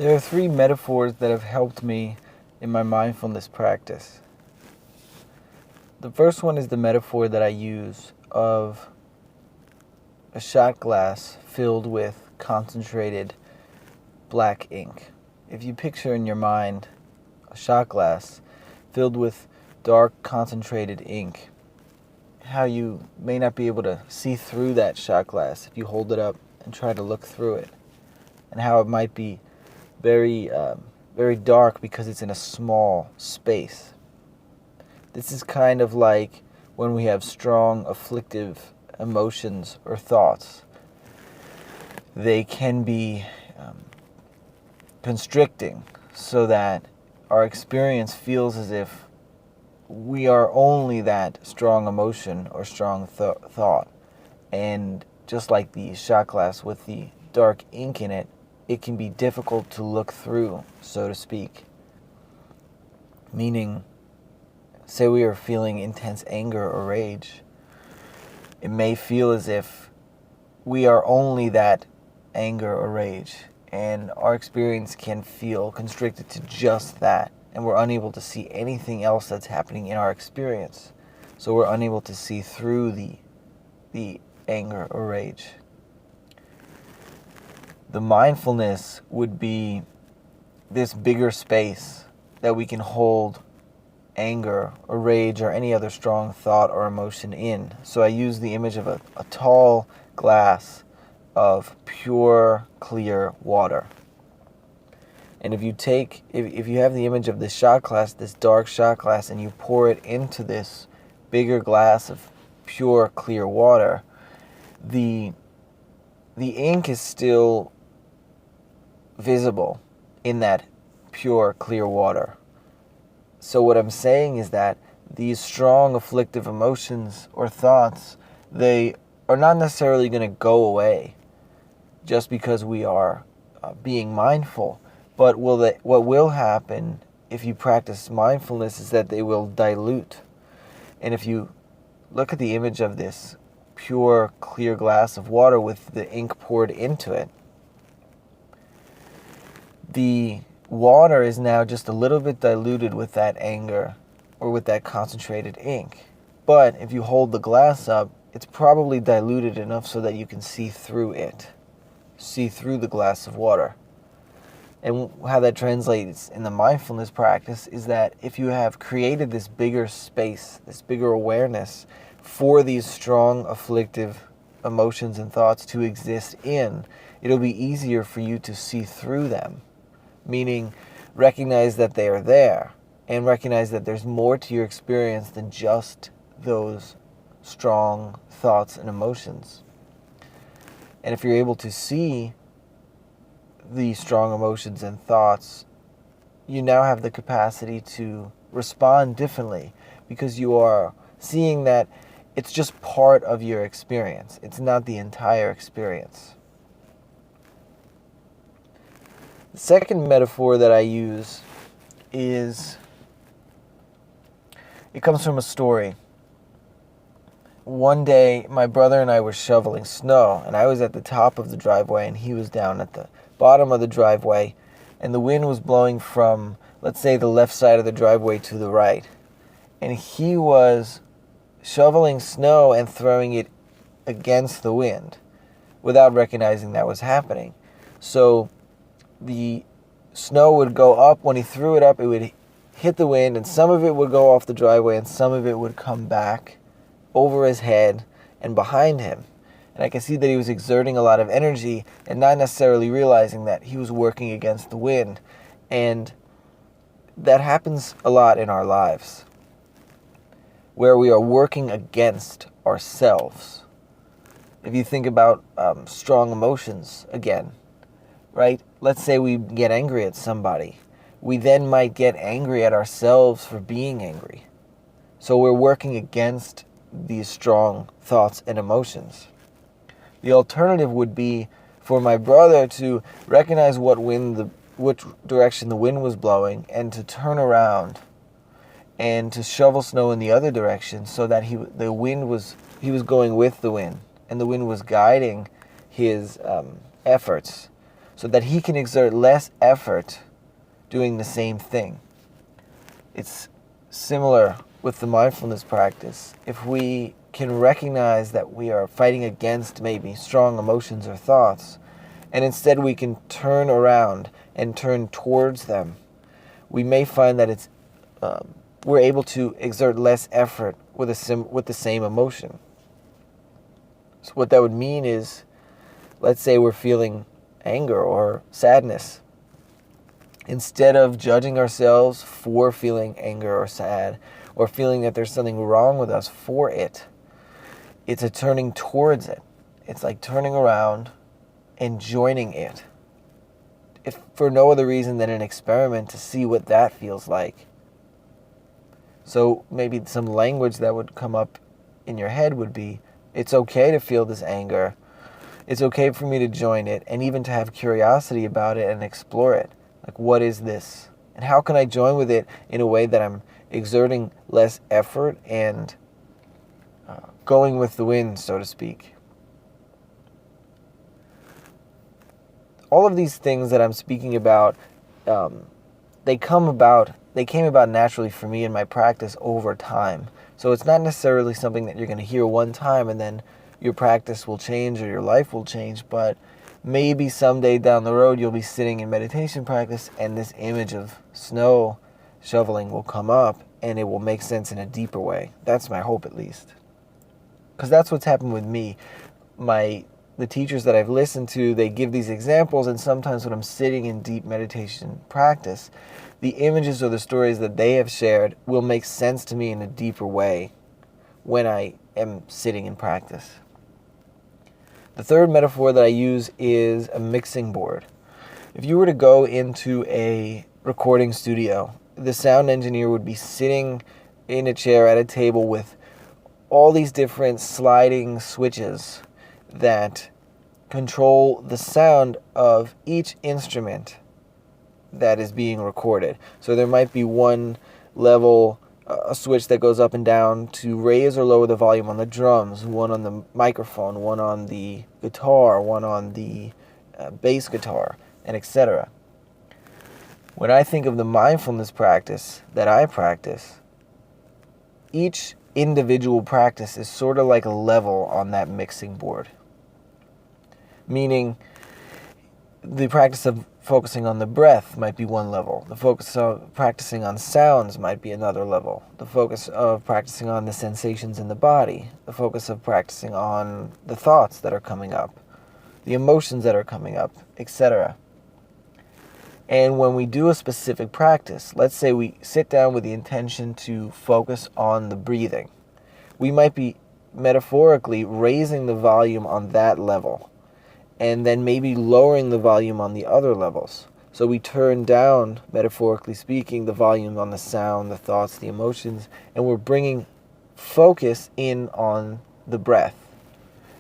There are three metaphors that have helped me in my mindfulness practice. The first one is the metaphor that I use of a shot glass filled with concentrated black ink. If you picture in your mind a shot glass filled with dark concentrated ink, how you may not be able to see through that shot glass if you hold it up and try to look through it, and how it might be very dark because it's in a small space. This is kind of like when we have strong afflictive emotions or thoughts. They can be constricting so that our experience feels as if we are only that strong emotion or strong thought. And just like the shot glass with the dark ink in it, it can be difficult to look through, so to speak. Meaning, say we are feeling intense anger or rage, it may feel as if we are only that anger or rage, and our experience can feel constricted to just that, and we're unable to see anything else that's happening in our experience. So we're unable to see through the anger or rage. The mindfulness would be this bigger space that we can hold anger or rage or any other strong thought or emotion in. So I use the image of a tall glass of pure, clear water. And if you have the image of this shot glass, this dark shot glass, and you pour it into this bigger glass of pure, clear water, the ink is still visible in that pure, clear water. So what I'm saying is that these strong afflictive emotions or thoughts, they are not necessarily going to go away just because we are being mindful. But what will happen if you practice mindfulness is that they will dilute. And if you look at the image of this pure, clear glass of water with the ink poured into it, the water is now just a little bit diluted with that anger or with that concentrated ink. But if you hold the glass up, it's probably diluted enough so that you can see through it, see through the glass of water. And how that translates in the mindfulness practice is that if you have created this bigger space, this bigger awareness for these strong afflictive emotions and thoughts to exist in, it'll be easier for you to see through them. Meaning, recognize that they are there, and recognize that there's more to your experience than just those strong thoughts and emotions. And if you're able to see the strong emotions and thoughts, you now have the capacity to respond differently, because you are seeing that it's just part of your experience. It's not the entire experience. The second metaphor that I use it comes from a story. One day, my brother and I were shoveling snow, and I was at the top of the driveway, and he was down at the bottom of the driveway, and the wind was blowing from, let's say, the left side of the driveway to the right. And he was shoveling snow and throwing it against the wind without recognizing that was happening. So the snow would go up. When he threw it up, it would hit the wind, and some of it would go off the driveway, and some of it would come back over his head and behind him. And I could see that he was exerting a lot of energy and not necessarily realizing that he was working against the wind. And that happens a lot in our lives, where we are working against ourselves. If you think about strong emotions again, right? Let's say we get angry at somebody. We then might get angry at ourselves for being angry. So we're working against these strong thoughts and emotions. The alternative would be for my brother to recognize which direction the wind was blowing, and to turn around and to shovel snow in the other direction, so that he was going with the wind, and the wind was guiding his efforts so that he can exert less effort doing the same thing. It's similar with the mindfulness practice. If we can recognize that we are fighting against maybe strong emotions or thoughts, and instead we can turn around and turn towards them, we may find that we're able to exert less effort with the same emotion. So what that would mean is, let's say we're feeling anger or sadness. Instead of judging ourselves for feeling anger or sad, or feeling that there's something wrong with us for it, it's a turning towards it. It's like turning around and joining it, if for no other reason than an experiment to see what that feels like. So maybe some language that would come up in your head would be, it's okay to feel this anger. It's okay for me to join it, and even to have curiosity about it and explore it. Like, what is this? And how can I join with it in a way that I'm exerting less effort and going with the wind, so to speak? All of these things that I'm speaking about, they came about naturally for me in my practice over time. So it's not necessarily something that you're going to hear one time and then your practice will change or your life will change, but maybe someday down the road you'll be sitting in meditation practice and this image of snow shoveling will come up and it will make sense in a deeper way. That's my hope, at least. Because that's what's happened with me. The teachers that I've listened to, they give these examples, and sometimes when I'm sitting in deep meditation practice, the images or the stories that they have shared will make sense to me in a deeper way when I am sitting in practice. The third metaphor that I use is a mixing board. If you were to go into a recording studio, the sound engineer would be sitting in a chair at a table with all these different sliding switches that control the sound of each instrument that is being recorded. So there might be one level, a switch that goes up and down to raise or lower the volume on the drums, one on the microphone, one on the guitar, one on the bass guitar, and etc. When I think of the mindfulness practice that I practice, each individual practice is sort of like a level on that mixing board. Meaning, the practice of focusing on the breath might be one level. The focus of practicing on sounds might be another level. The focus of practicing on the sensations in the body. The focus of practicing on the thoughts that are coming up. The emotions that are coming up, etc. And when we do a specific practice, let's say we sit down with the intention to focus on the breathing, we might be metaphorically raising the volume on that level, and then maybe lowering the volume on the other levels. So we turn down, metaphorically speaking, the volume on the sound, the thoughts, the emotions, and we're bringing focus in on the breath.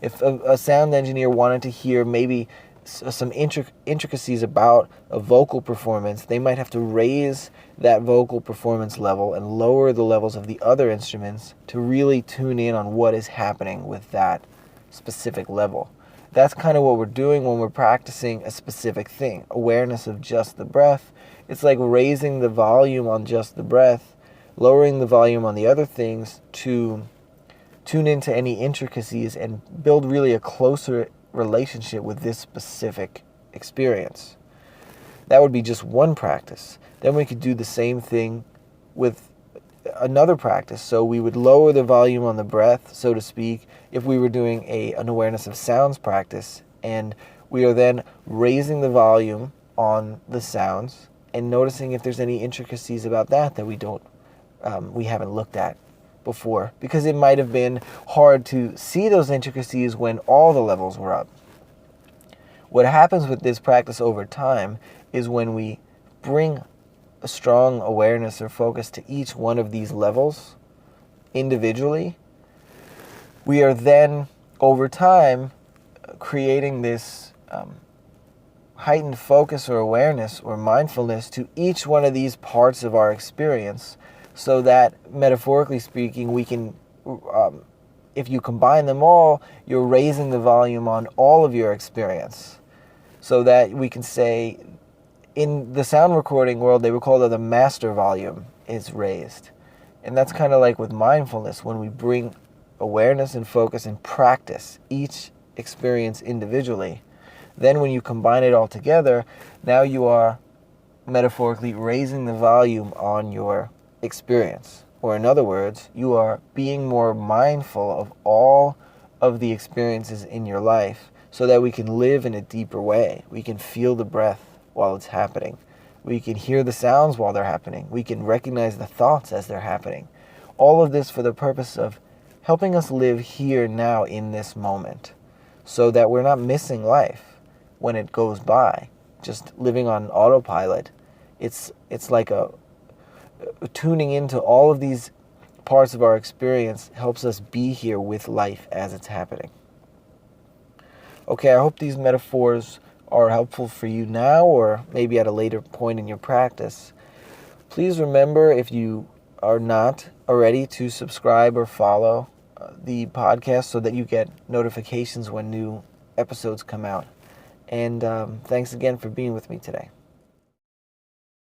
If a sound engineer wanted to hear maybe some intricacies about a vocal performance, they might have to raise that vocal performance level and lower the levels of the other instruments to really tune in on what is happening with that specific level. That's kind of what we're doing when we're practicing a specific thing. Awareness of just the breath. It's like raising the volume on just the breath, lowering the volume on the other things to tune into any intricacies and build really a closer relationship with this specific experience. That would be just one practice. Then we could do the same thing with another practice. So we would lower the volume on the breath, so to speak, if we were doing an awareness of sounds practice, and we are then raising the volume on the sounds and noticing if there's any intricacies about that we haven't looked at before, because it might have been hard to see those intricacies when all the levels were up. What happens with this practice over time is when we bring a strong awareness or focus to each one of these levels individually, we are then, over time, creating this heightened focus or awareness or mindfulness to each one of these parts of our experience, so that, metaphorically speaking, we can, if you combine them all, you're raising the volume on all of your experience. so that we can say, in the sound recording world, they would call it the master volume is raised. And that's kind of like with mindfulness, when we bring awareness and focus and practice each experience individually. Then when you combine it all together, now you are metaphorically raising the volume on your experience. Or in other words, you are being more mindful of all of the experiences in your life so that we can live in a deeper way. We can feel the breath while it's happening. We can hear the sounds while they're happening. We can recognize the thoughts as they're happening. All of this for the purpose of helping us live here now in this moment so that we're not missing life when it goes by, just living on autopilot. It's like a tuning into all of these parts of our experience helps us be here with life as it's happening. Okay, I hope these metaphors are helpful for you now or maybe at a later point in your practice. Please remember, if you are not already, to subscribe or follow the podcast so that you get notifications when new episodes come out. And thanks again for being with me today.